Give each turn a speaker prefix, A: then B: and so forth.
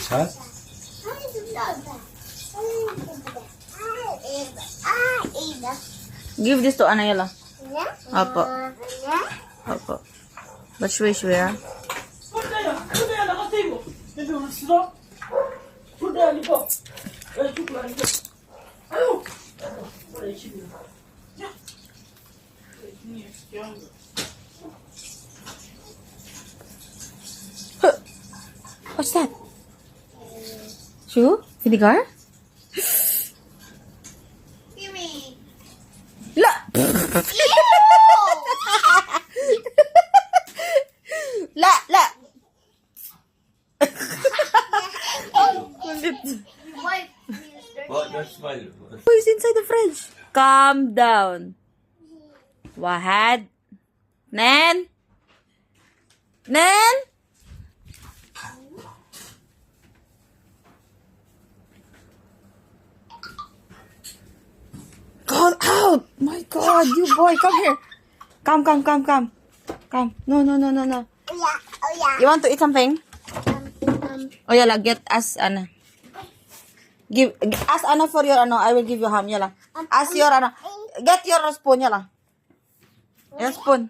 A: Huh?
B: Give this to Anayala. Opo. Opo. But shwe ah. What's that? Shoe? Vinegar?
C: Gimme.
B: La! La! La!
C: Wipe.
A: What? That's my...
B: Who is inside the fridge? Calm down. Wahad? Nen? Nen? God, out! My God, you boy, come here. Come. No.
C: Oh yeah.
B: You want to eat something? Oh, yala, get us, Anna. Ask Anna for your, I will give you ham, yala. Ask your, Get your spoon, yala. Your spoon.